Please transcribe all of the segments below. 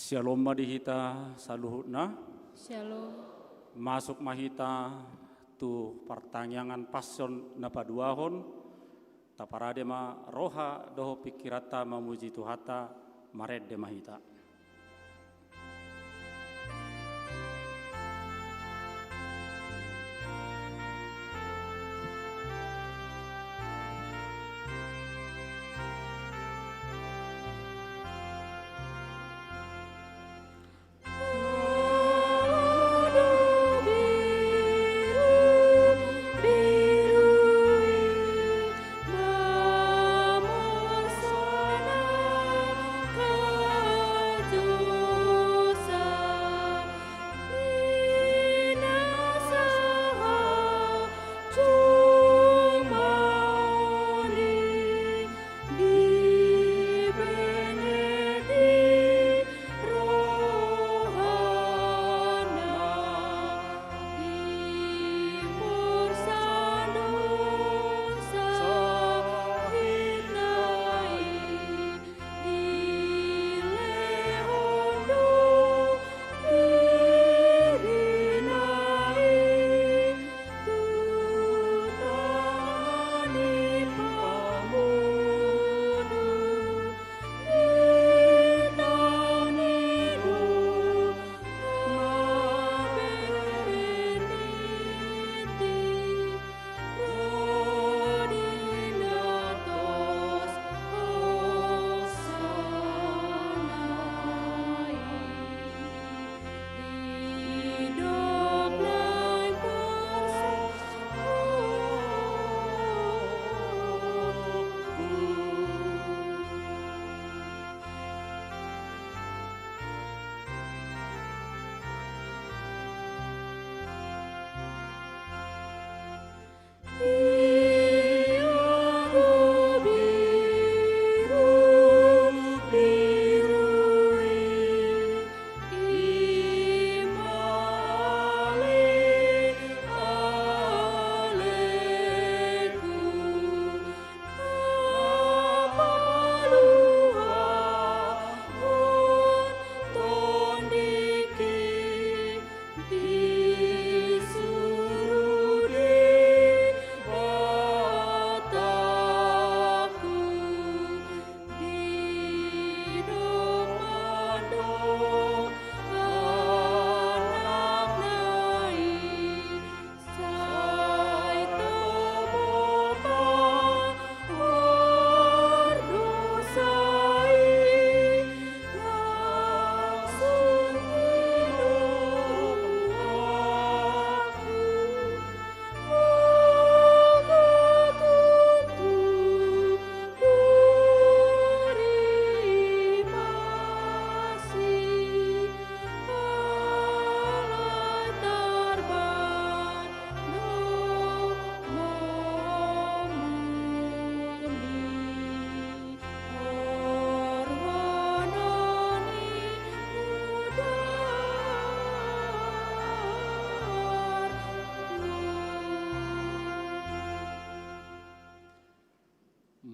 Shalom madihita saluhutna. Shalom. Masuk mahita tu pertanyaan pasion napaduahon. Taparade ma roha doho pikirata mamuji Tuhata maredde mahita.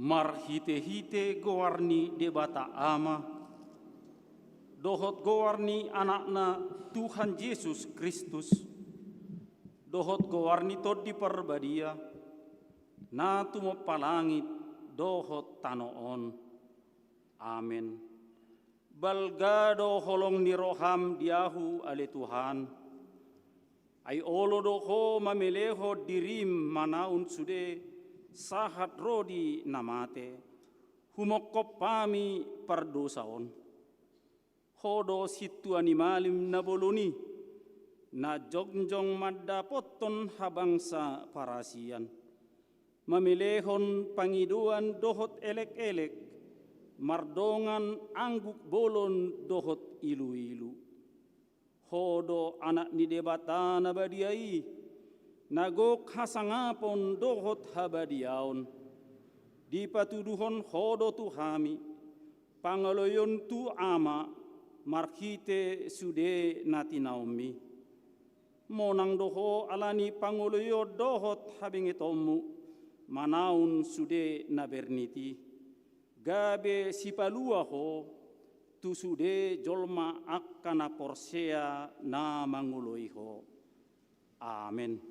Mar hite-hite gowarni debata ama, dohot gowarni anakna Tuhan Yesus Kristus, dohot gowarni tod di perbadia, na tumo palangit dohot tanoon. Amen. Balgado holong ni roham diahu ale Tuhan, ay olo doho mameleho dirim manaun sude, sahat rodi namate, humokop pami pardosaon. Hodo situ animalim na boloni, na jongjong madapoton habangsa parasian. Mamilehon pangiduan dohot elek-elek, mardongan angguk bolon dohot ilu-ilu. Hodo anak ni debata na badiai, nagok hasangapon dohot habadiaon, di patuduhon hodo tuhami, pangaloyon tu ama, markite sude nati naomi. Monang doho alani pangoloyo dohot habingetomu, manaun sude naberniti. Gabe sipalua ho, tusude jolma akkana porsea na manguloiho. Amen.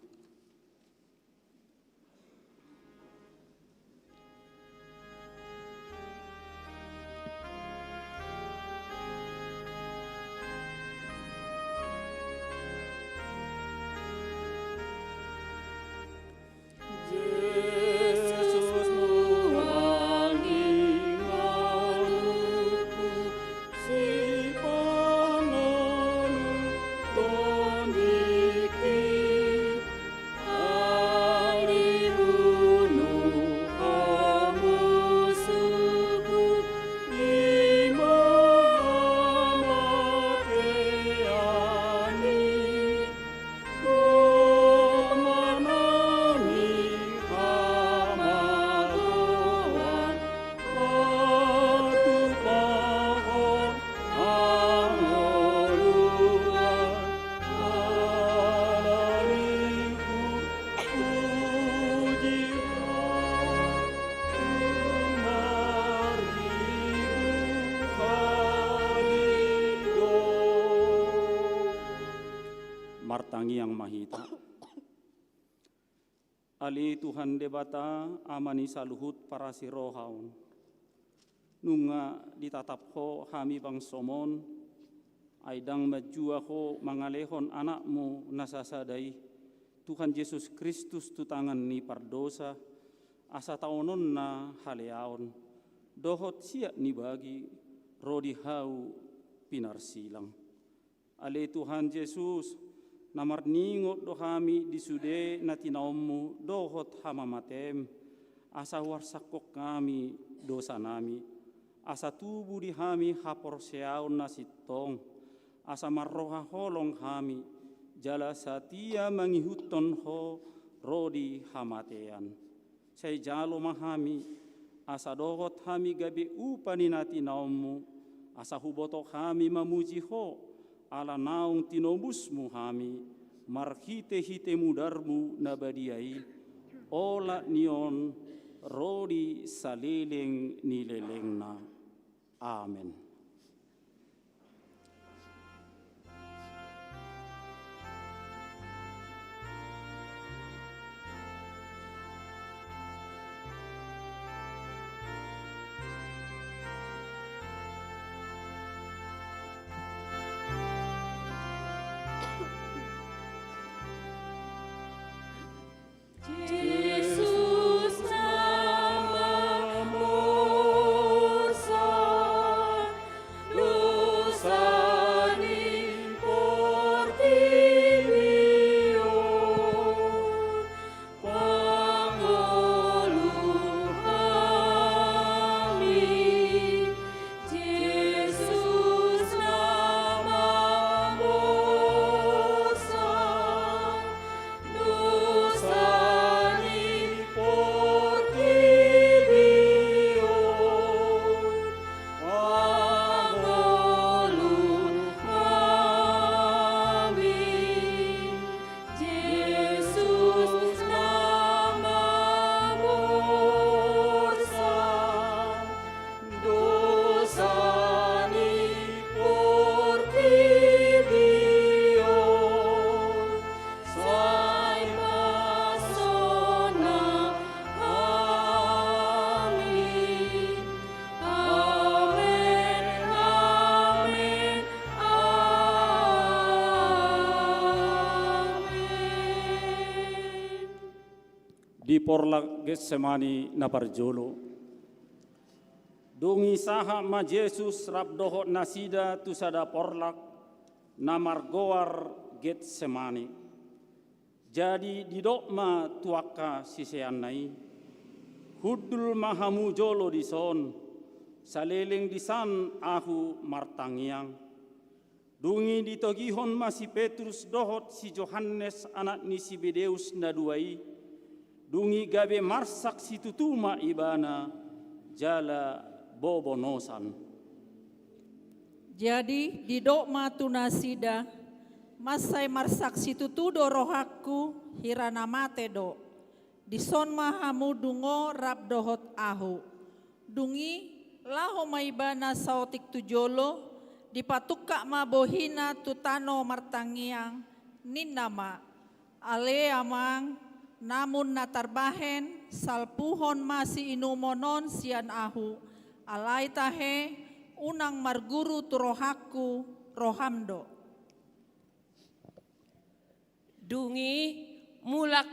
Martangi yang mahita. Ali Tuhan debata amani saluhut para sirohaun. Nunga ditatapho hami bang somon, aidang majuaho mangalehon anakmu nasasadai. Tuhan Yesus Kristus tutangan ni pardosa, asa taonon na haleaon. Dohot siap ni bagi, rodi hau pinarsilang. Ali Tuhan Yesus, namar ningot do kami disude na tinaommu dohot hamamatem, asa warsakok kami dosa nami, asa tubuh di kami hapor seaon na sitong, asa marroha holong kami, jala satia mangihuton ho rodi hamatean. Say jalo mahami, asa dohot kami gabi upani na tinaommu, asa huboto kami mamuji ho, ala naung tinobusmu kami, marhite-hite mudarmu nabadiai, ola nion rodi salileng nilelengna. Amen. Di porlak Getsemani na parjolo. Dungi saha ma Jesus rab dohot nasida tusada porlak na margoar Getsemani. Jadi didok ma tuaka sisean nai. Hudul mahamu jolo di son, saleleng di san ahu martangiang. Dungi ditogihon ma si Petrus dohot si Johannes anak ni si Bedeus na duai. Dungi gabe marsak si tutuma ibana jala bobonosan. Jadi didok ma tunasida masai marsak si tutudo rohaku hirana mate do. Dison mahamu dungo rab dohot ahu. Dungi laho maibana sautik tujolo, dipatukak mabohina tutano martangiang, ninama, ale amang, namun natarbahen, salpuhon masih inumonon sian ahu, alai tahe, unang marguru turohaku, rohamdo. Dungi mulak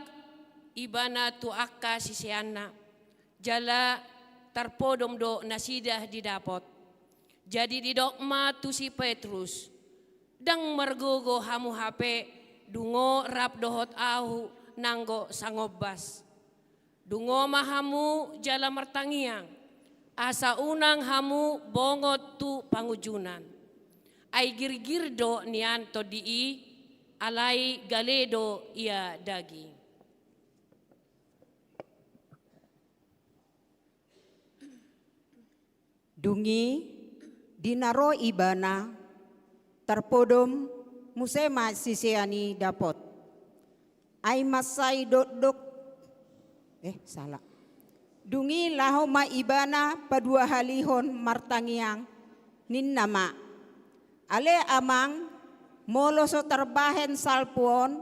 ibana tu akka sisiana, jala tarpodom do nasidah didapot. Jadi didokma tu si Petrus, dang margogo hamu hape, dungo rap dohot ahu nanggo sangobas. Dungo mahamu jala martangiang, asa unang hamu bongot tu pangujunan. Ay girgirdo nianto dii, alai galedo ia dagi. Dungi dinaro ibana terpodom musema sisiani dapot. Ay masay dok salah. Dungi laho ma ibana padua halihon martangiang ninnama. Ale amang moloso terbahen salpuon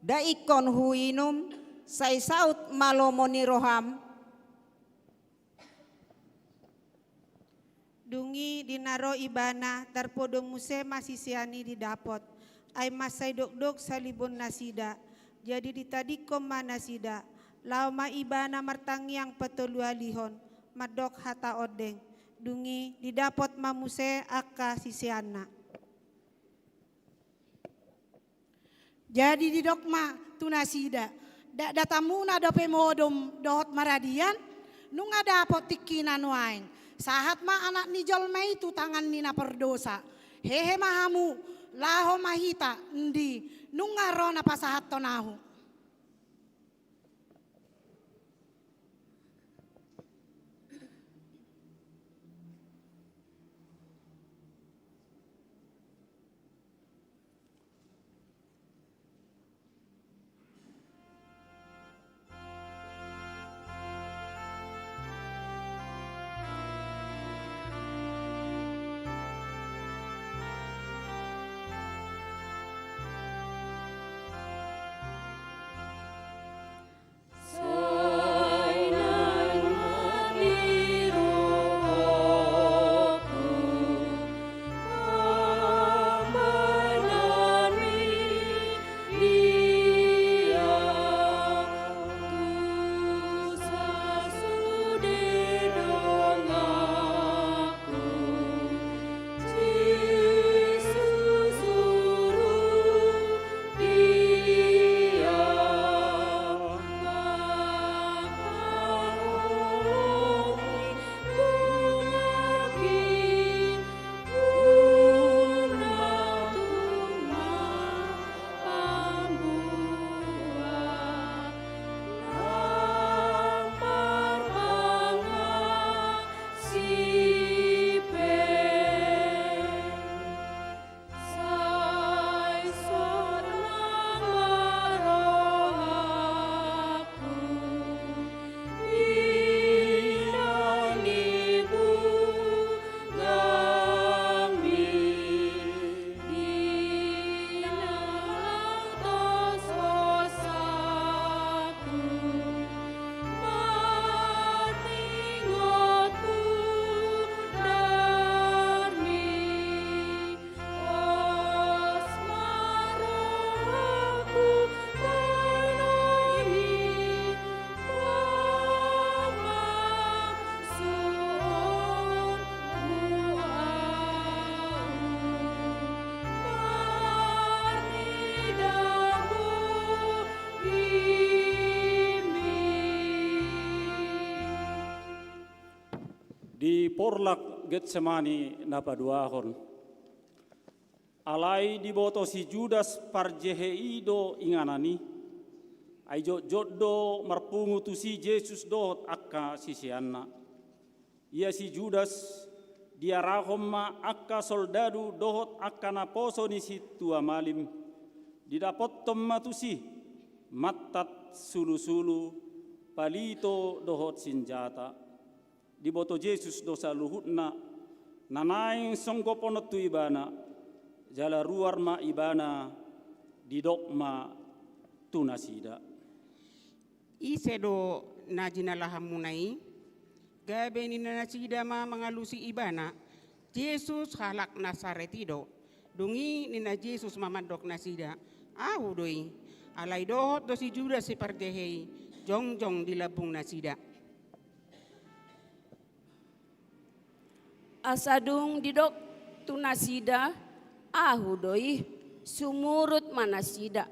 daikon huinum say saut malomoni roham. Dungi dinaro ibana tarpodo musema sisiani didapot. Ay masay dokdok salibon nasida. Jadi ditadikom manasida. Lau ma ibana martangiang patulua lihon. Madok hata odeng. Dungi didapot mamuse akka sisiana. Jadi didokma tunasida. Datamuna dope modom dohot maradian. Nunga dapot tikinan waing. Sahat ma anak ni jolma itu tangan nina perdosa. Hehe mahamu laho mahita ndi nunga rona pasahat tonahu. Di porlak Getsemani napaduahon. Alai diboto si Judas parjeheido inganani. Aijo joddo marpungu tu si Yesus dohot akka sisianna. Ia si Judas dia rahomma akka soldadu dohot akka naposo ni si tua malim. Didapot tomma tu si matat sulu-sulu palito dohot senjata. di boto Yesus dosa luhutna nanaing songgopono tu ibana jala ruar ma ibana di dokma tu nasida. Isedo najina lahamunai gabe ni nasida ma mangalusi ibana Yesus halak Nasaretido dungi ni na Yesus mamadok nasida ahu doi alai dohot dosi Judas si pardehei jongjong di labung nasida. Asadung didok tu nasida ahu doi sumurut manasida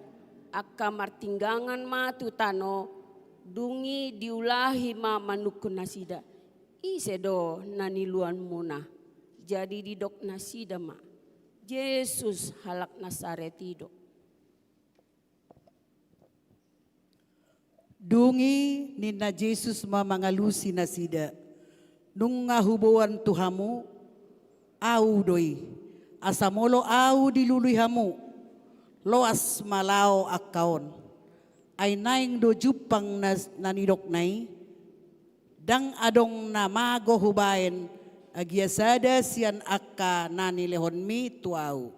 akka martinggangan ma tutano dungi diulahi ma manukun nasida isedo naniluan muna jadi didok nasida ma Yesus halak Nasaretido. Dungi nina Yesus mamangalusi nasida nung ngahubuan tuhamu au doi asamolo au dilului hamu loas malao akaon ay naing do jupang nanidok nai dang adong namago hubaen agiasada sian akka nanilehon mi tuau.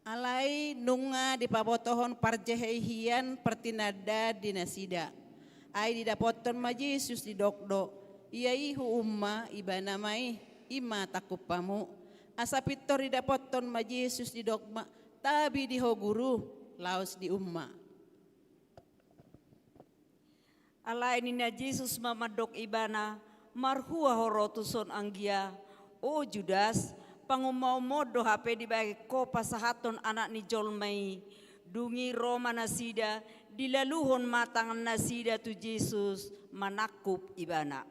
Alai nunga dipabotohon parjehian pertinada dinasida. Ai didapoton ma Yesus didokdo. Ia ihu umma ibana mai ima takupamu. Asapitor didapoton ma Yesus didokma tabi diho guru laos di umma. Alai nina Yesus mamadok ibana marhua horotuson anggia o Judas pangumau modo hape dibagi ko pasahaton anak ni jolmai dungi Roma nasida dilaluhon matangan nasida tu Yesus manakup ibana.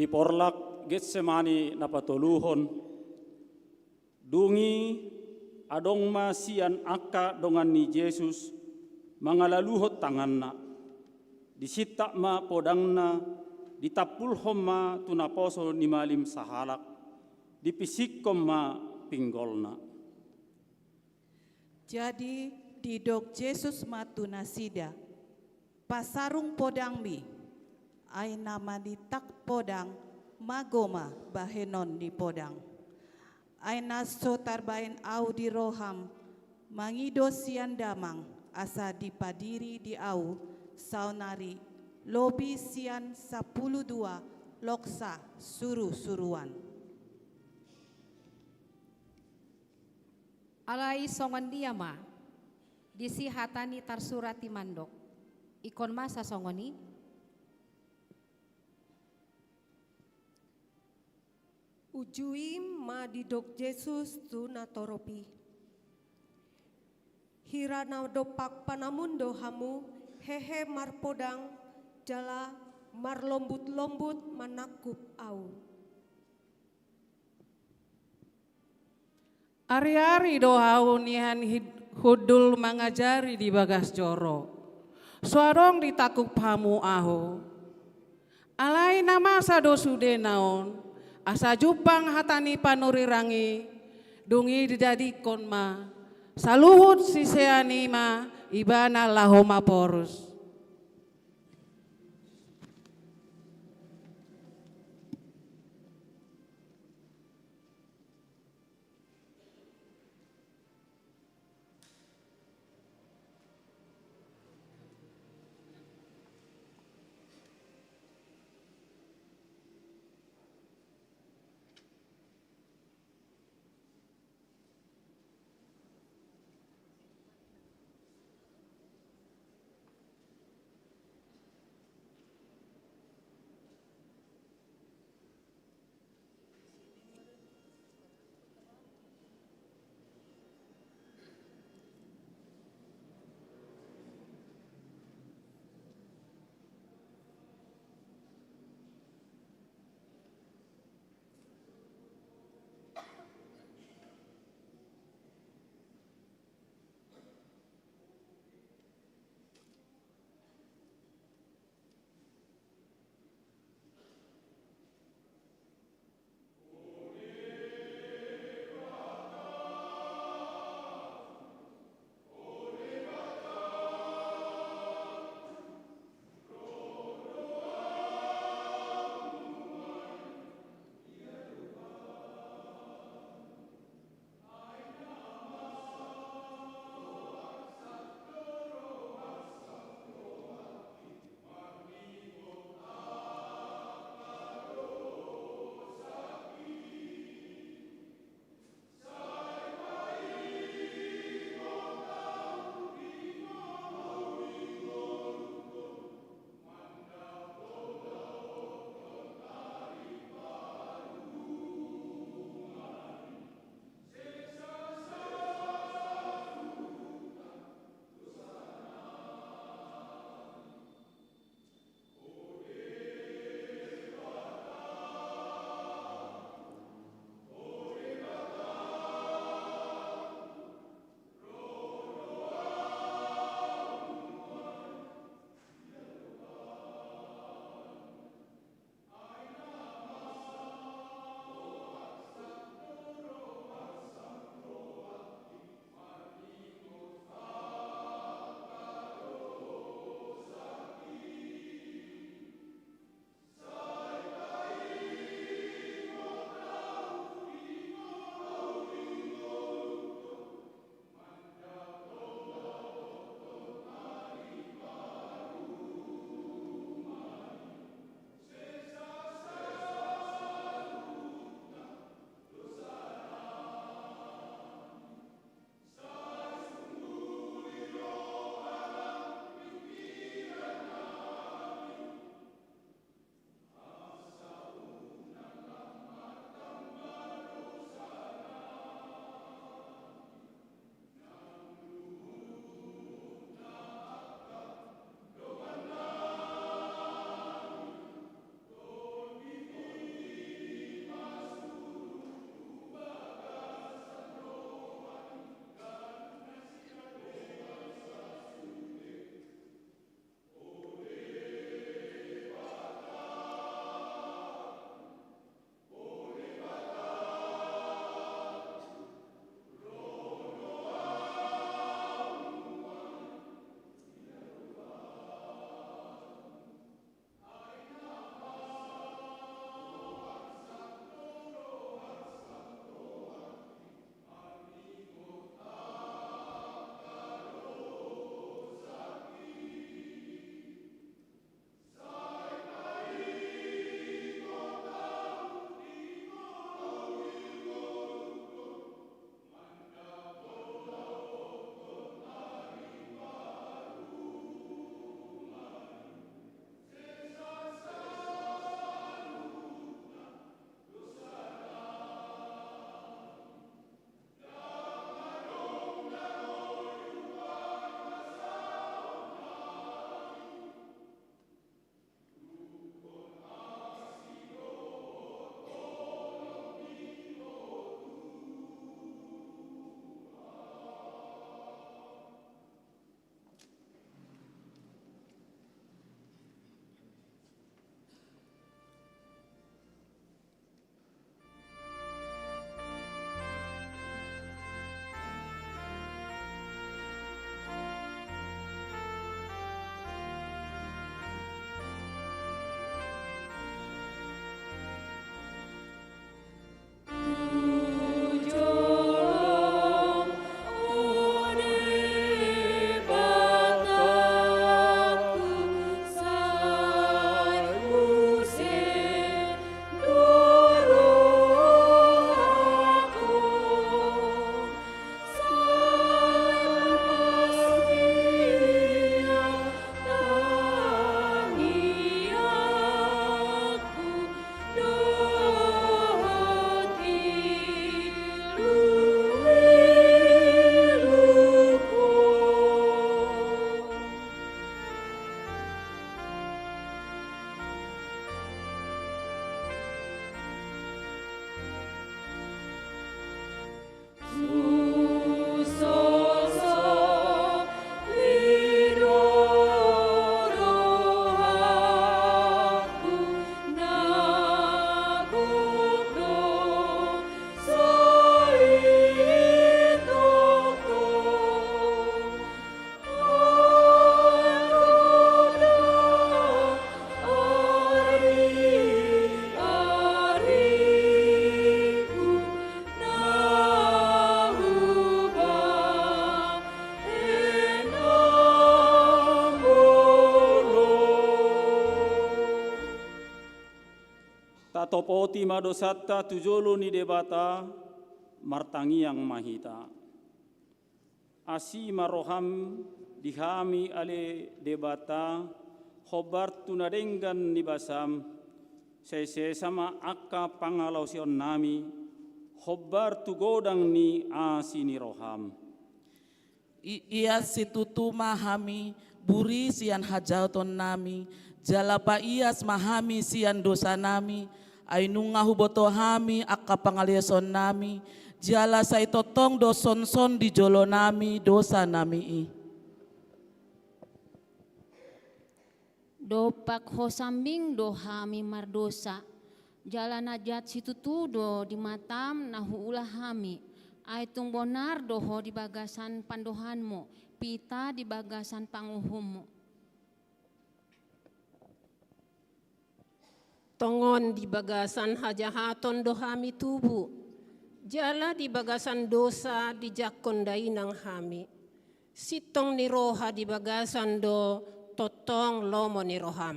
di porlak Getsemani napatuluhon, dungi adong masian aka dongan ni Yesus mangalaluhot tanganna, disita ma podangna, ditapulhom ma tunaposo ni malim sahalak, dipisikkom ma pinggolna. Jadi didok Yesus matu nasida, pasarung podang mi, ay nama ditak podang, magoma bahenon di podang. Ay naso tarbain au di roham, mangido sian damang, asa dipadiri di au, saunari, lobi sian 12 loksa suruan. Alai songon dia ma, disi hatani tarsurati mandok, ikon masa songoni, ujuim ma didok Yesus tu natoropi. Hirana dopak panamundo hamu, hehe marpodang, jala marlombut-lombut manakup au. Ari-ari dohau nihan hudul mangajari di bagas joro. Suarong ditakuk pamu aho. Alai nama sado sude naon. Asa jupang hatani panurirangi. Dungi didadikon ma. Saluhut siseani ma. Ibana lahoma porus. Atopoti madosata tujolo ni debata martangi yang mahita. Asi maroham dihami ale debata khobar tunadenggan ni basam sese sama akka pangalausion nami khobar tu godang ni asini roham. Ia situtu mahami buri sian hajauton nami jalapa ias mahami sian dosa nami ainunga huboto hami akka pangaliason nami jala saitotong doson-son di jolo nami dosa nami i. Dopak hosambing do hami mardosa jala najat situtu do di matam nahu ulah hami aitung bonar doho di bagasan pandohanmu pita di bagasan panguhummu. Tongon di bagasan hajahaton dohami tubu, jala di bagasan dosa di jakon dainang hami. Sitong ni roha di bagasan do totong lomo ni roham.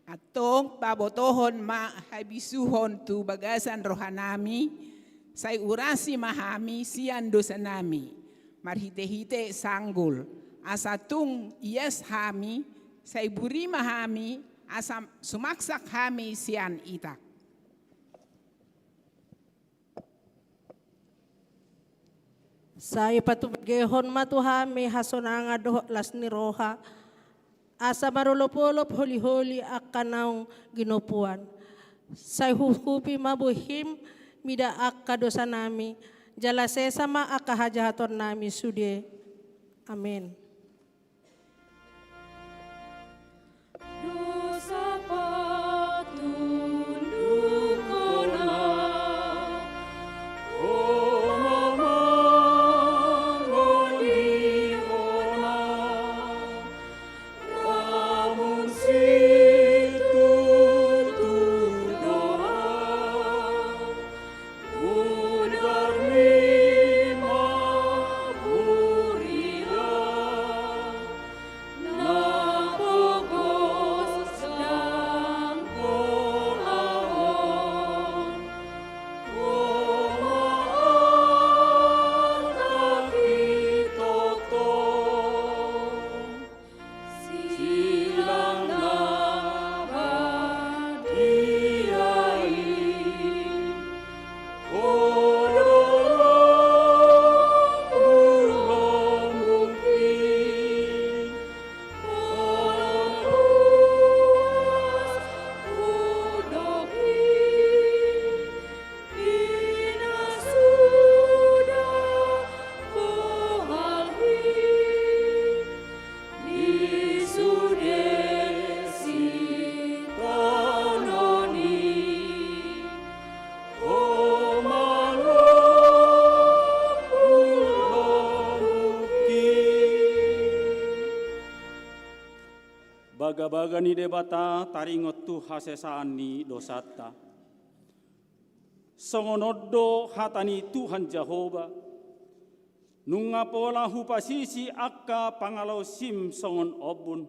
Atong pabotohon ma habisuhon tu bagasan rohanami, say urasi mahami sian dosa nami, marhite-hite sanggul. Asatung iyas hami, say buri mahami, asam sumaksak hami sian itak. Saya patubagehon matuhami hasonanga doh las ni roha, asa marulopolop holi-holi akanang ginupuan. Say hukupi mabuhim mida akka dosa nami, jala sesama akka hajahaton nami sude. Amin. Baga-baga ni debata taringot tu hasesani dosata. Songonodo hatani Tuhan Jehova. Nunga pola hupasisi akka pangalau sim songon obun.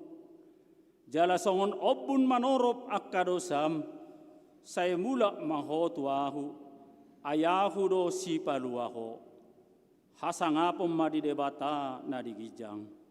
Jala songon obun manorop akka dosam. Saya mula mahotuahu. Ayahu do sipaluaho. Hasangapom madi debata nadigijang.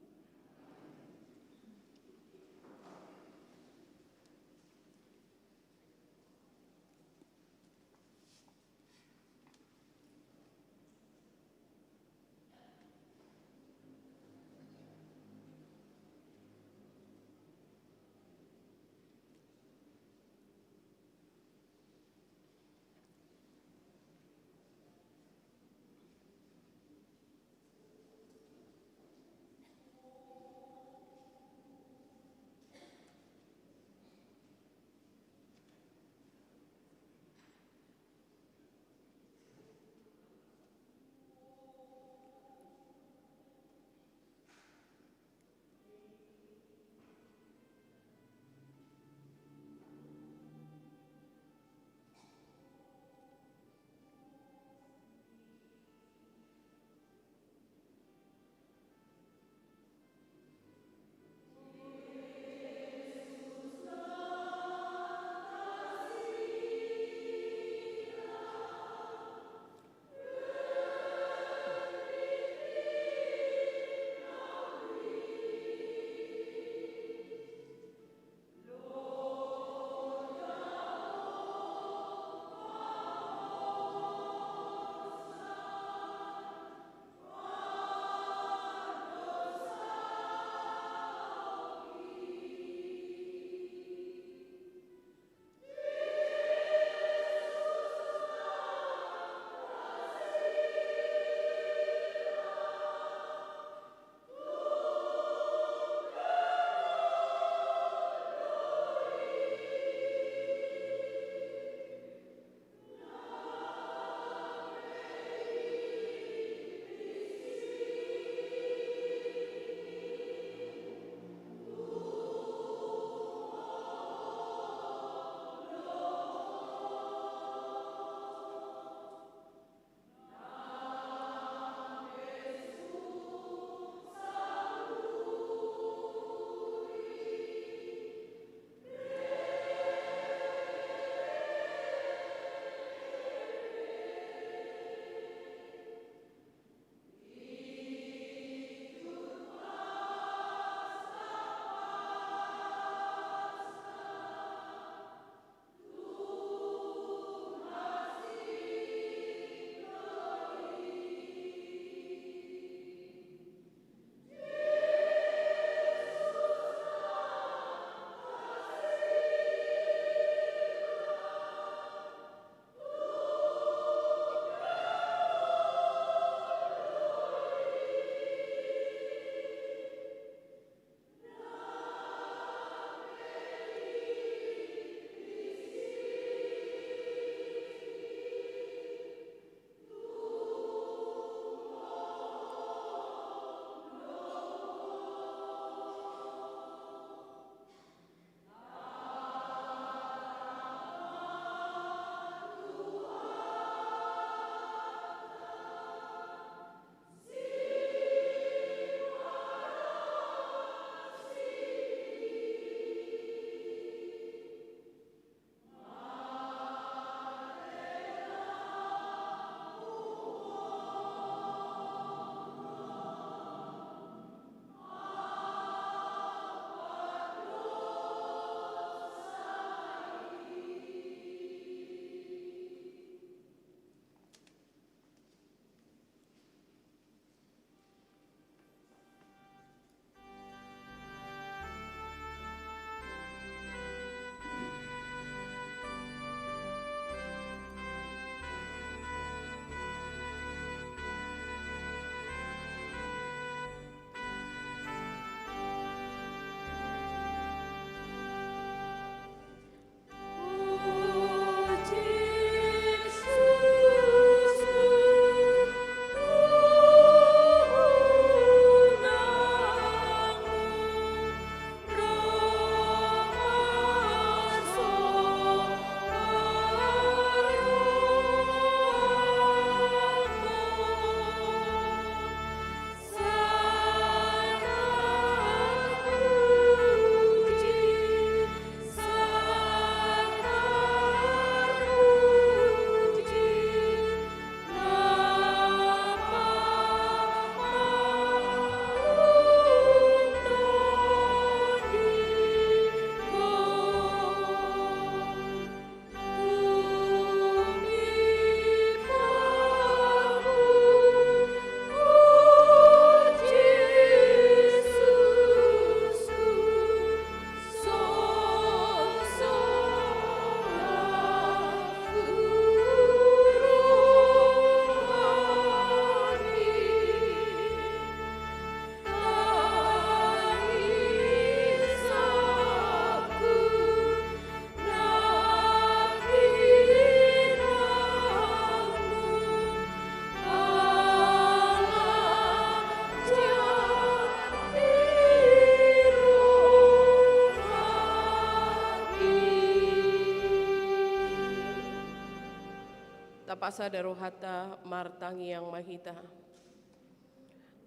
tapasa darohata martangi yang mahita.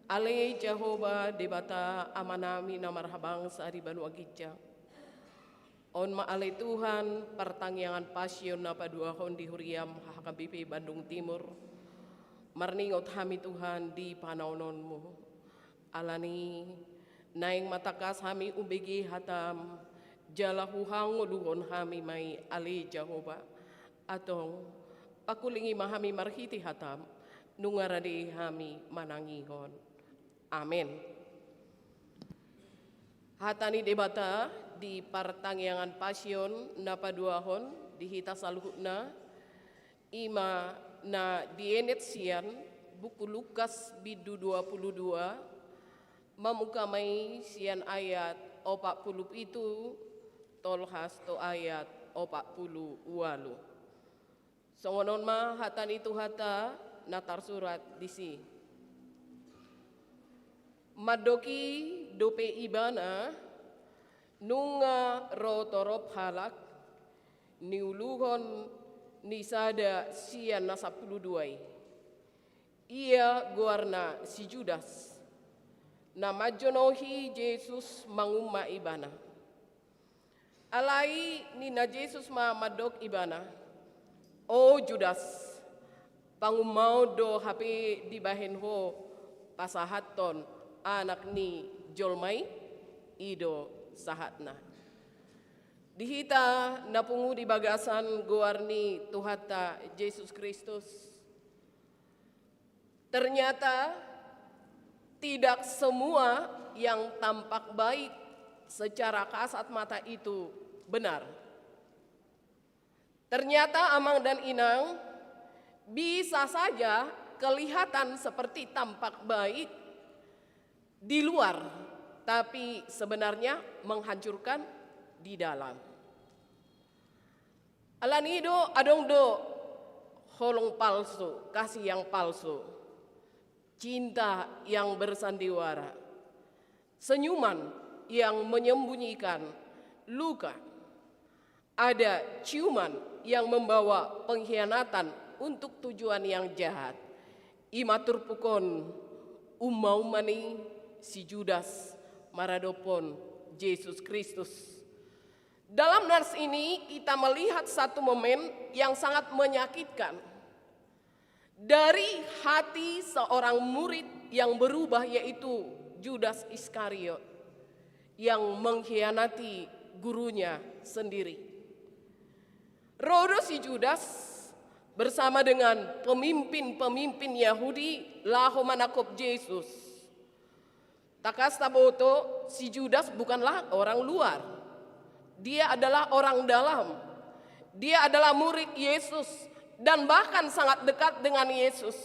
Ale Jehovah debata amanami na marhabang sa ariban wagitja. On maale Tuhan pertangyangan pasyon na paduahon di Huriam HKBP Bandung Timur. Marningot hami Tuhan di panahononmu. Alani naing matakas hami umbigi hatam. Jalahuhang luhon hami may ale Jehovah. Atong pakulingi mahami marhiti hatam. Nungaradi hami manangihon. Amin. Hatani debata di partangyangan pasyon na paduahon di hita saluhna ima na dienet sian buku Lukas bidu 22 mamukamai sian ayat 40 itu tolhas to ayat 40 walu. Songonon ma hatani itu hata natar surat disi. Madoki dope ibana nunga rotorop halak niuluhon nisada sian na 12. Ia guarna si Judas na majonohi Jesus manguma ibana. Alai ni na Jesus ma madok ibana. O Judas pangumau do hape dibahen ho pasahaton anak ni Jolmai ido sahatna. Dihita napungu di bagasan guarni Tuhata Yesus Kristus. Ternyata tidak semua yang tampak baik secara kasat mata itu benar. Ternyata Amang dan Inang bisa saja kelihatan seperti tampak baik di luar, tapi sebenarnya menghancurkan di dalam. Alanido adongdo holong palsu, kasih yang palsu, cinta yang bersandiwara, senyuman yang menyembunyikan luka, ada ciuman yang membawa pengkhianatan untuk tujuan yang jahat. Imatur pukon umau mani si Judas maradopon Yesus Kristus. Dalam nas ini kita melihat satu momen yang sangat menyakitkan. Dari hati seorang murid yang berubah yaitu Judas Iskariot yang mengkhianati gurunya sendiri. Rodo si Judas bersama dengan pemimpin-pemimpin Yahudi laho manakop Yesus. Takas taboto, si Judas bukanlah orang luar. Dia adalah orang dalam. Dia adalah murid Yesus dan bahkan sangat dekat dengan Yesus.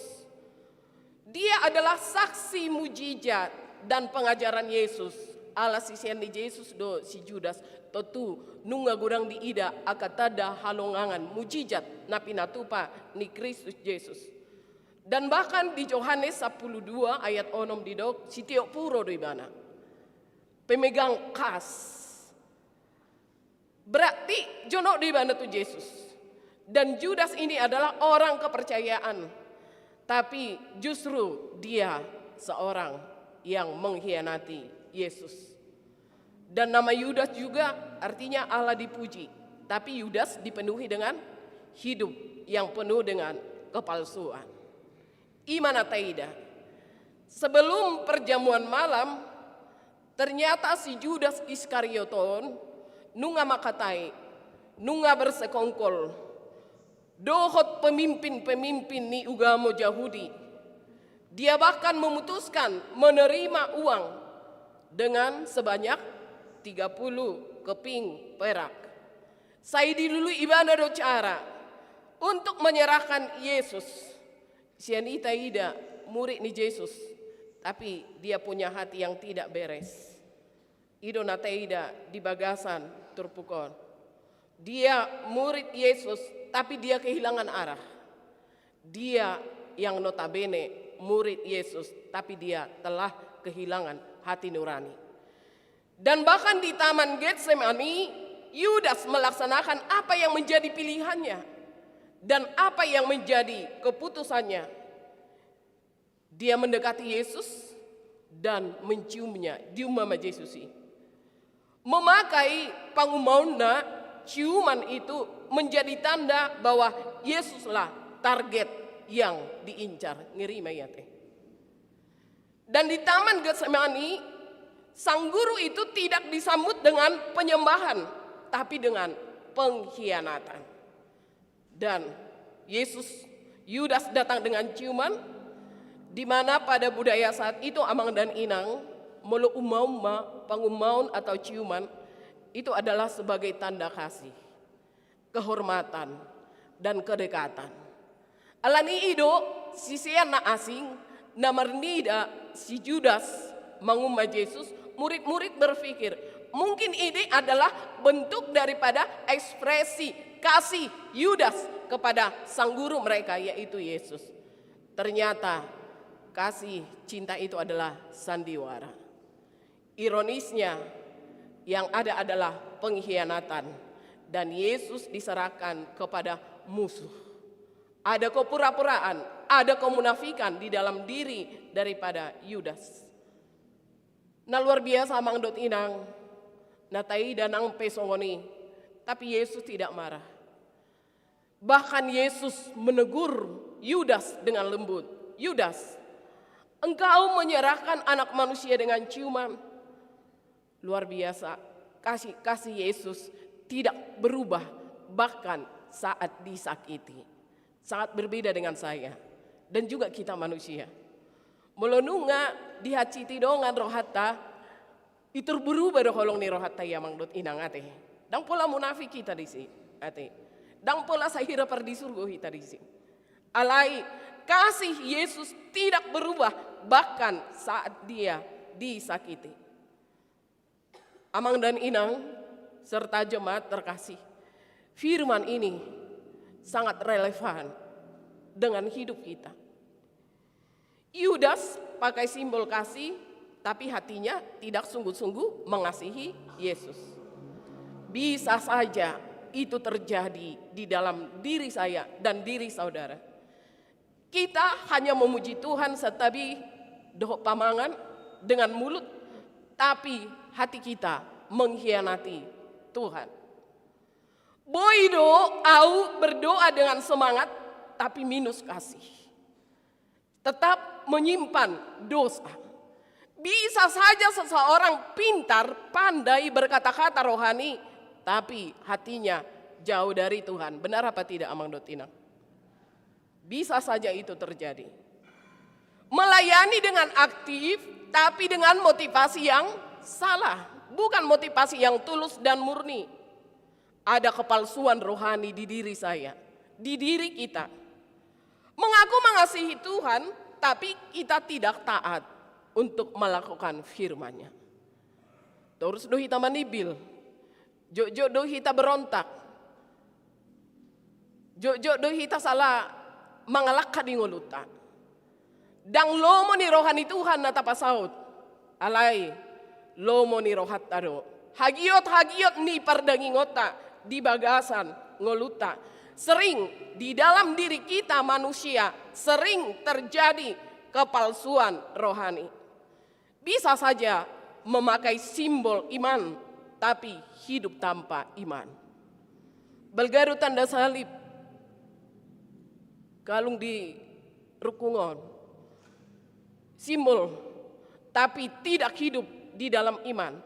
Dia adalah saksi mujizat dan pengajaran Yesus. Ala sisian di Yesus do si Judas totu nunga gurang di ida akatada halongangan mujizat napinatupa ni Kristus Yesus. Dan bahkan di Yohanes 12 ayat 6 didok si tiok puro do ibana. Pemegang kas. Berarti jono do ibana tu Yesus. Dan Judas ini adalah orang kepercayaan. Tapi justru dia seorang yang mengkhianati Yesus. Dan nama Yudas juga artinya Allah dipuji. Tapi Yudas dipenuhi dengan hidup yang penuh dengan kepalsuan. Imana taida. Sebelum perjamuan malam, ternyata si Judas Iskarioton nunga makatai, nunga bersekongkol, dohot pemimpin-pemimpin ni ugamo Yahudi. Dia bahkan memutuskan menerima uang dengan sebanyak 30 keping perak. Saya dulu ibana do cara untuk menyerahkan Yesus. Sianita ida murid ni Yesus, tapi dia punya hati yang tidak beres. Ido nataida di bagasan turpukon. Dia murid Yesus, tapi dia kehilangan arah. Dia yang notabene murid Yesus, tapi dia telah kehilangan hati nurani. Dan bahkan di Taman Getsemani, Yudas melaksanakan apa yang menjadi pilihannya. Dan apa yang menjadi keputusannya? Dia mendekati Yesus dan menciumnya, diumama Yesus. Memakai pangumauna, ciuman itu menjadi tanda bahwa Yesuslah target yang diincar. Ngeri mayate. Dan di Taman Getsemani, sang guru itu tidak disambut dengan penyembahan, tapi dengan pengkhianatan. Dan Yudas datang dengan ciuman, di mana pada budaya saat itu amang dan inang, molo umauma, pangumaun atau ciuman, itu adalah sebagai tanda kasih, kehormatan, dan kedekatan. Alani ido, sisian na asing, namernida si Judas mengumma Yesus, murid-murid berpikir, mungkin ini adalah bentuk daripada ekspresi kasih Yudas kepada sang guru mereka, yaitu Yesus. Ternyata kasih cinta itu adalah sandiwara. Ironisnya yang ada adalah pengkhianatan dan Yesus diserahkan kepada musuh. Ada kepura-puraan, ada kemunafikan di dalam diri daripada Yudas. Nah luar biasa Mang Dot Inang, natai danang pesongoni, tapi Yesus tidak marah. Bahkan Yesus menegur Yudas dengan lembut. Yudas, engkau menyerahkan anak manusia dengan ciuman. Luar biasa, kasih Yesus tidak berubah bahkan saat disakiti. Sangat berbeda dengan saya dan juga kita manusia. Melonunga dihaciti dongan rohata, itu berubah doholong ni rohata ya Mang Dot Inang ate. Dan pola munafik kita di sini ate. Dan pola sahira perdi surga kita di sini. Alai kasih Yesus tidak berubah bahkan saat dia disakiti. Amang dan Inang serta jemaat terkasih, firman ini sangat relevan dengan hidup kita. Yudas pakai simbol kasih, tapi hatinya tidak sungguh-sungguh mengasihi Yesus. Bisa saja itu terjadi di dalam diri saya dan diri saudara. Kita hanya memuji Tuhan setabi doh pamangan dengan mulut, tapi hati kita mengkhianati Tuhan. Boido au berdoa dengan semangat, tapi minus kasih. Tetap menyimpan dosa. Bisa saja seseorang pintar, pandai berkata-kata rohani, tapi hatinya jauh dari Tuhan. Benar apa tidak Amang Dot Inang? Bisa saja itu terjadi. Melayani dengan aktif, tapi dengan motivasi yang salah. Bukan motivasi yang tulus dan murni. Ada kepalsuan rohani di diri saya, di diri kita. Mengaku mengasihi Tuhan, tapi kita tidak taat untuk melakukan firman-Nya. Terus doh kita manibil, jojo doh kita berontak, jojo doh kita salah mengalahkan di ngoluta. Dang lomo ni rohani Tuhan nata pasaut, alai lomo ni rohat tado. Hagiot ni pardangingota di bagasan ngoluta. Sering di dalam diri kita manusia sering terjadi kepalsuan rohani. Bisa saja memakai simbol iman tapi hidup tanpa iman. Belgaru tanda salib, kalung di rukungon, simbol tapi tidak hidup di dalam iman.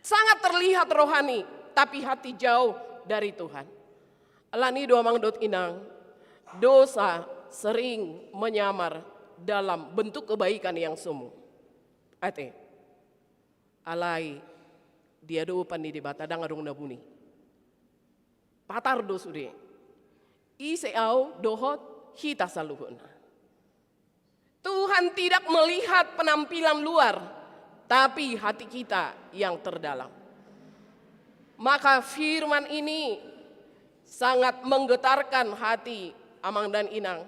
Sangat terlihat rohani tapi hati jauh dari Tuhan. Alani doa Mang Dot Inang, dosa sering menyamar dalam bentuk kebaikan yang semu. Ate, alai dia do pandi di bata dang adong nabuni. Patar do sude. Ise au dohot hita saluhun. Tuhan tidak melihat penampilan luar, tapi hati kita yang terdalam. Maka firman ini sangat menggetarkan hati Amang dan Inang.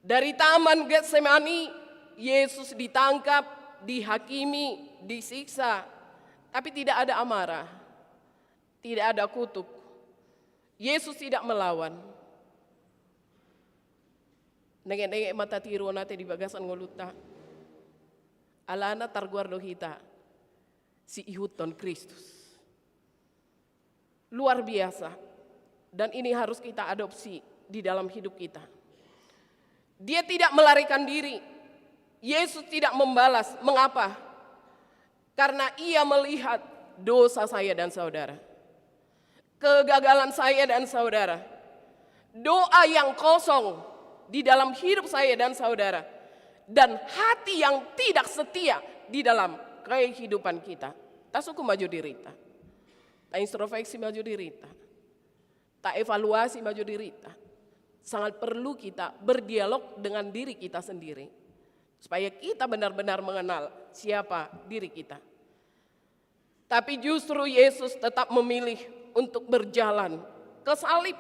Dari Taman Getsemani, Yesus ditangkap, dihakimi, disiksa, tapi tidak ada amarah, tidak ada kutuk. Yesus tidak melawan. Nenge-nenge mata tiru nate di bagasan ngoluta. Alana targuardo hita si ihuton Kristus. Luar biasa. Dan ini harus kita adopsi di dalam hidup kita. Dia tidak melarikan diri. Yesus tidak membalas. Mengapa? Karena ia melihat dosa saya dan saudara. Kegagalan saya dan saudara. Doa yang kosong di dalam hidup saya dan saudara. Dan hati yang tidak setia di dalam kehidupan kita. Tak suku maju dirita. Tak introspeksi maju dirita. Tak evaluasi maju dirita. Sangat perlu kita berdialog dengan diri kita sendiri. Supaya kita benar-benar mengenal siapa diri kita. Tapi justru Yesus tetap memilih untuk berjalan ke salib.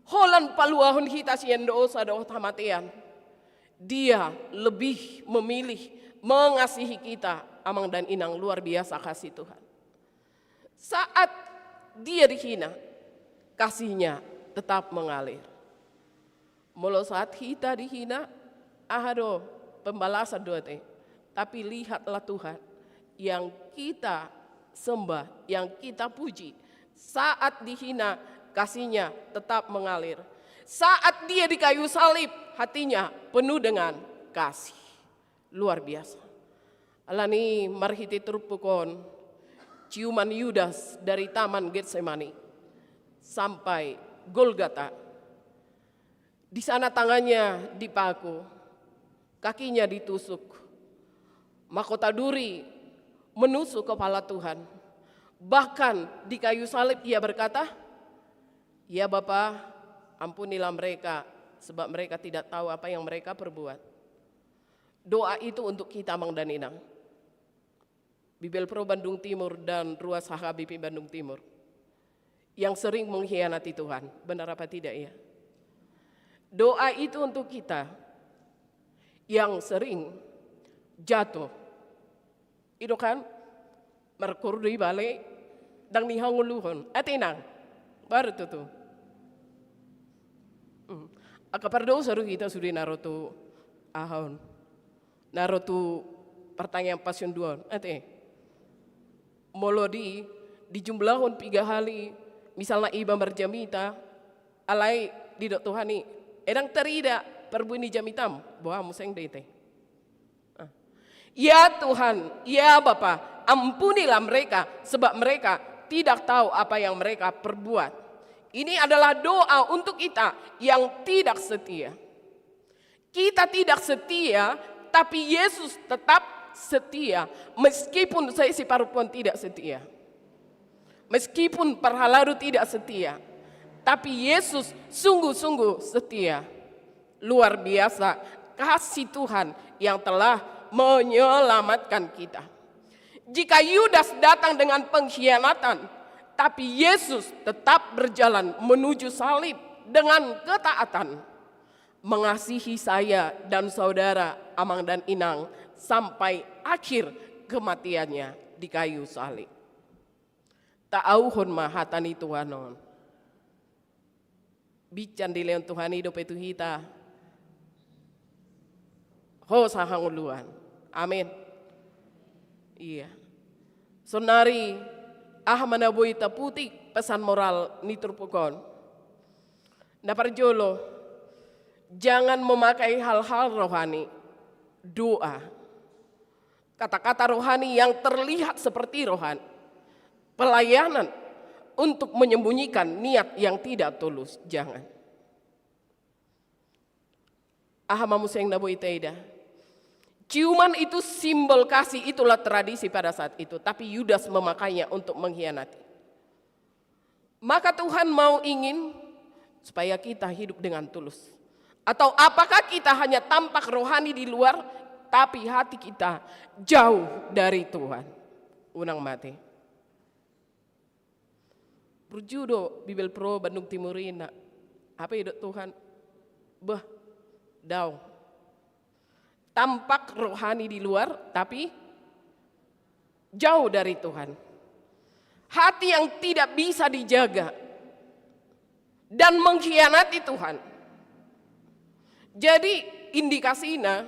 Holan paluahun hita sien dosa doh tamatian. Dia lebih memilih mengasihi kita, amang dan inang, luar biasa kasih Tuhan. Saat dia dihina, kasihnya tetap mengalir. Mula saat kita dihina, ahado pembalasan doa. Tapi lihatlah Tuhan yang kita sembah, yang kita puji. Saat dihina, kasihnya tetap mengalir. Saat dia di kayu salib, hatinya penuh dengan kasih. Luar biasa. Alani marhiti turpukon, ciuman Yudas dari Taman Getsemani sampai Golgota. Di sana tangannya dipaku, kakinya ditusuk, mahkota duri menusuk kepala Tuhan. Bahkan di kayu salib ia berkata, "Ya Bapa, ampunilah mereka, sebab mereka tidak tahu apa yang mereka perbuat." Doa itu untuk kita, Mang dan Inang. Bibel Pro Bandung Timur dan Ruas HKBP Bandung Timur yang sering mengkhianati Tuhan, benar apa tidak ya? Doa itu untuk kita yang sering jatuh. Itu kan merkurdi balik dan nihanguluhon. Atinang baru tuh. Akapardo seru kita sudah naruto ahon. Naruto pertanyaan pasion duon. Ate. Molodi di jumlahon 3 kali misalnya iba berjamita alai di dok Tuhani edang terida perbuni jamitam bahwa museng dete. Ya Tuhan, ya Bapa, ampunilah mereka sebab mereka tidak tahu apa yang mereka perbuat. Ini adalah doa untuk kita yang tidak setia. Kita tidak setia, tapi Yesus tetap setia. Meskipun saya si parupuan tidak setia. Meskipun perhalaru tidak setia. Tapi Yesus sungguh-sungguh setia. Luar biasa kasih Tuhan yang telah menyelamatkan kita. Jika Yudas datang dengan pengkhianatan, tapi Yesus tetap berjalan menuju salib dengan ketaatan. Mengasihi saya dan saudara, Amang dan Inang, sampai akhir kematiannya di kayu salib. Ta'auhon mahatani Tuhanon. Bican di leon Tuhan hidup itu kita. Ho sahanguluan. Amin. Iya. Sonari manaboy taputik pesan moral niturpukon. Naparjolo, jangan memakai hal-hal rohani. Doa. Kata-kata rohani yang terlihat seperti rohani. Pelayanan untuk menyembunyikan niat yang tidak tulus. Jangan. Ahamamuseng naboy taida. Ciuman itu simbol kasih, itulah tradisi pada saat itu. Tapi Yudas memakainya untuk mengkhianati. Maka Tuhan mau ingin supaya kita hidup dengan tulus. Atau apakah kita hanya tampak rohani di luar, tapi hati kita jauh dari Tuhan. Unang mati. Berjudo Bibel Pro Bandung Timurina. Apa itu Tuhan? Daw. Tampak rohani di luar, tapi jauh dari Tuhan. Hati yang tidak bisa dijaga dan mengkhianati Tuhan. Jadi indikasinya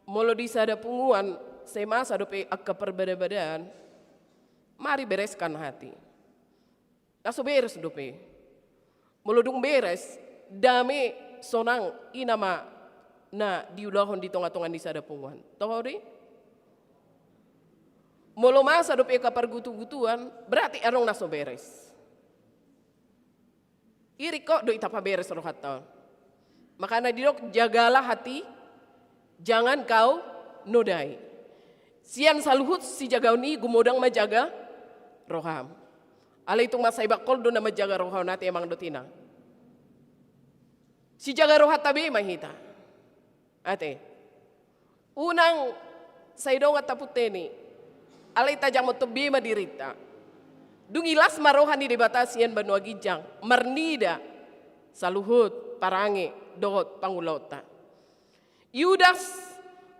molo di sada punguan semasa dope akka perbeda-bedaan, mari bereskan hati. Naso beres dope. Molo dung beres, dame sonang inama na diulahon di tonga-tongan di sada punguan. Toh deh? Molo masa dope ka pergutu-gutuan, berarti arong naso beres. Iri kok do itapa beres rohat tahun. Makanya didok jagalah hati, jangan kau nodai. Sian saluhut si jagau ni gumodang majaga roham. Ala itu masai bakol do na majaga roham nati emang dotina. Si jaga rohat tabi mahita. Ate. Unang saidong at taputeni. Alay tajang mo tabi madirita. Dungilas marohan di debatasian banua gijang. Marnida saluhut parangi dohot pangulota. Yudas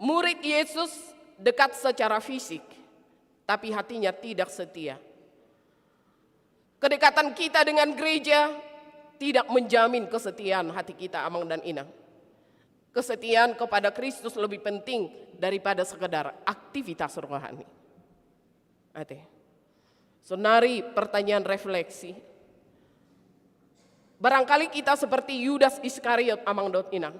murid Yesus dekat secara fisik, tapi hatinya tidak setia. Kedekatan kita dengan gereja tidak menjamin kesetiaan hati kita amang dan inang. Kesetiaan kepada Kristus lebih penting daripada sekedar aktivitas rohani. Ate. Sonari pertanyaan refleksi. Barangkali kita seperti Yudas Iskariot amang dot inang.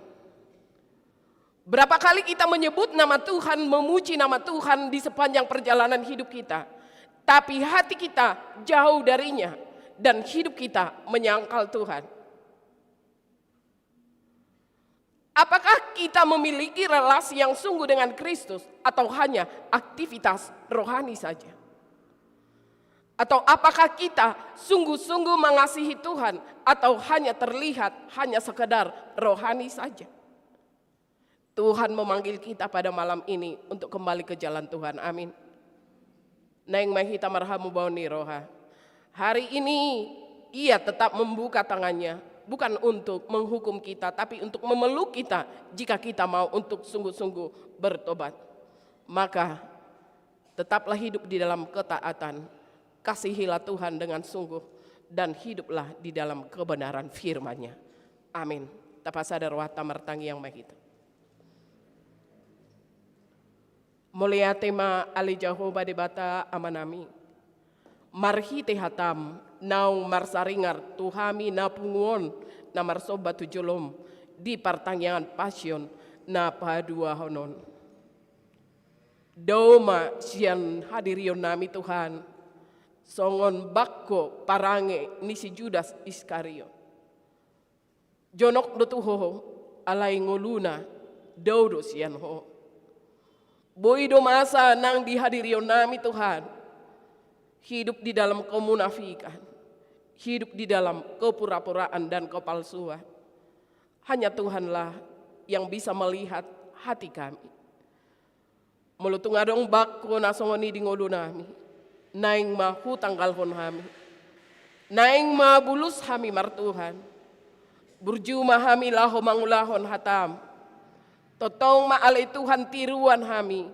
Berapa kali kita menyebut nama Tuhan, memuji nama Tuhan di sepanjang perjalanan hidup kita. Tapi hati kita jauh darinya dan hidup kita menyangkal Tuhan. Apakah kita memiliki relasi yang sungguh dengan Kristus atau hanya aktivitas rohani saja? Atau apakah kita sungguh-sungguh mengasihi Tuhan atau hanya terlihat hanya sekedar rohani saja? Tuhan memanggil kita pada malam ini untuk kembali ke jalan Tuhan. Amin. Naing mahita marhamu bauni roha. Hari ini ia tetap membuka tangannya, bukan untuk menghukum kita, tapi untuk memeluk kita jika kita mau untuk sungguh-sungguh bertobat. Maka tetaplah hidup di dalam ketaatan, kasihilah Tuhan dengan sungguh, dan hiduplah di dalam kebenaran firman-Nya. Amin. Tapasadar wata martangi yang mahita. Mulia tema ali Jehovah debata amanami. Marhite hatam naung marsaringar tuhami na punguon na marsoba tujolom di pertanyaan passion na padua honon. Doma sian hadirion nami Tuhan songon bakko parange ni si Judas Iskariot. Jonok dotuho alay ngoluna daudo sian ho. Boido masa nang dihadirion nami Tuhan, hidup di dalam kemunafikan, hidup di dalam kepura-puraan dan kepalsuan. Hanya Tuhanlah yang bisa melihat hati kami. Melutung adong bakko nasongoni di ngolu nami, naing mahu tanggalhon kami, naing mabulus kami martuhan, burjuma kami laho mangulahon hatam. Totong maalay Tuhan tiruan kami,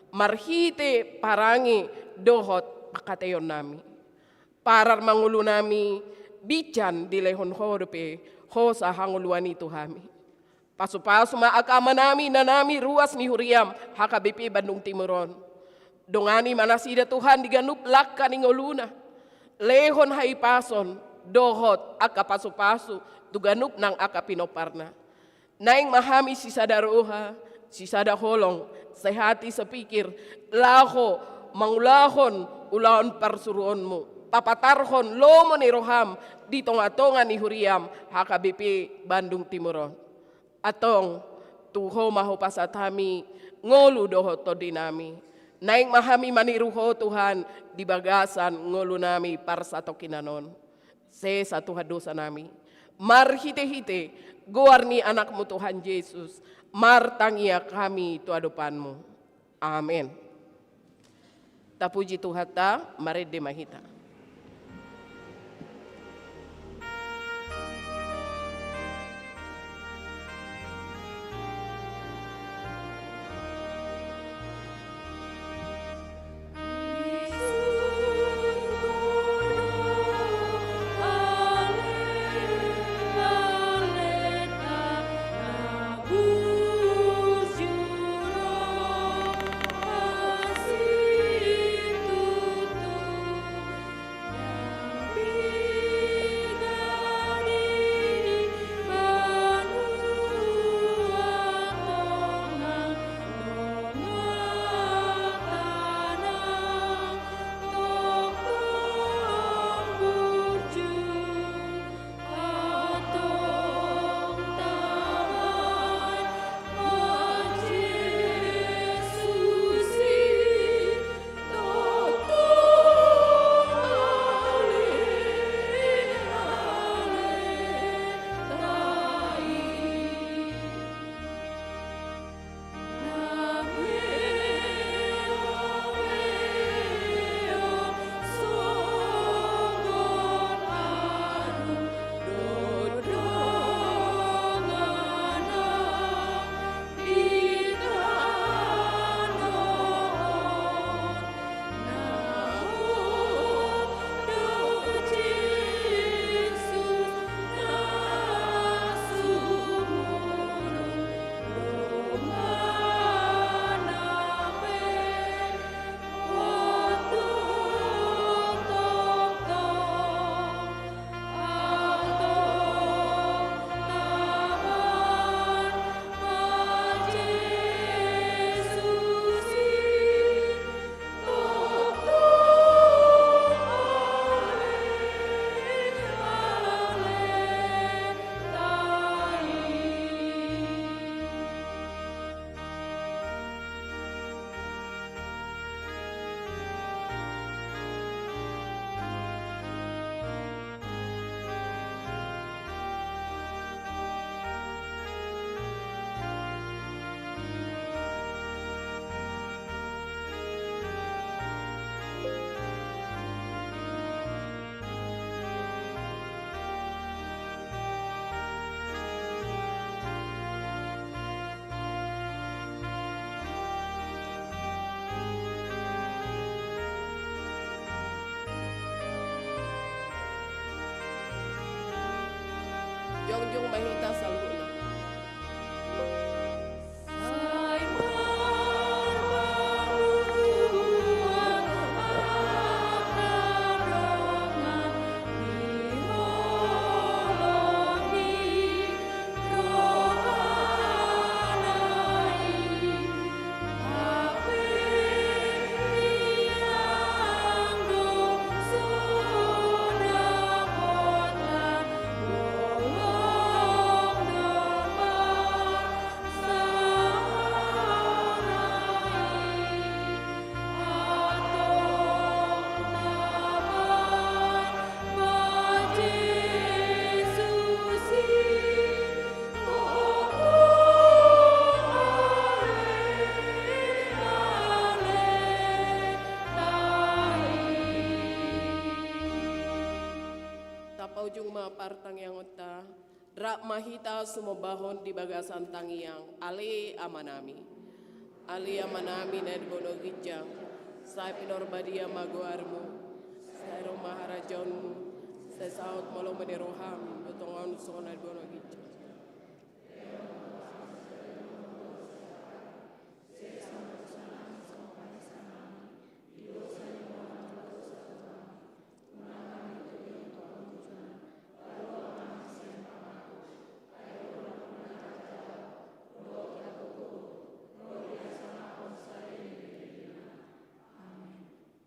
marhite parangi dohot pakateyon nami. Parar mangulu nami, bican di lehon hodope, hosa hanguluan itu kami. Pasu-pasu maakama nami na nami ruas ni Huriam, HKBP Bandung Timuron. Dongani manasida Tuhan diganup lakka ni ngoluna. Lehon haipason, dohot aka pasu-pasu, tuganup nang aka pinoparna. Naing mahami si sadaruha, si sadaholong, sehati sepikir, laho, mangulahon, ulahon parsuruonmu, papatarhon, lomo ni roham, di tonga-tonga ni Huriam, HKBP Bandung Timuron. Atong, tuho maho pasatami, ngolu doho to dinami. Naing mahami maniruho Tuhan, di bagasan ngolu nami parsato kinanon. Se satu hadosa nami. Marhite-hite, goarni anakmu Tuhan Yesus, martangia kami tu adupanmu. Amin. Tapuji Tuhan ta, marede mahita. Bye. Jongjong mahita salhuna. Ujung partang yang uta, drak mahita sumobahon di bagasan tangiang, ale amanami na di bono gijang, saya pinor badia maguarmu, saya rumah harajonmu, saya saut molo meneroham, betongan sona di bono gijang.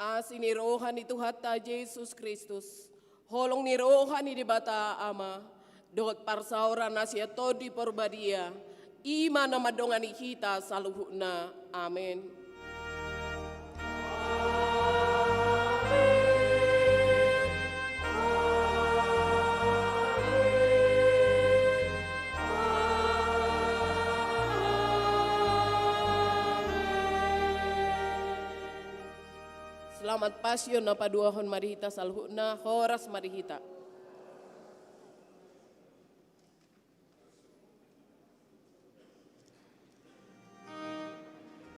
Asini rohani Tuhata Yesus Kristus, holong ni rohani di bata ama, dot parsaura nasia todi porbadia, ima nama dongani kita saluhuna, amin. Selamat pasyon na paduahon marihita salhuna, horas marihita.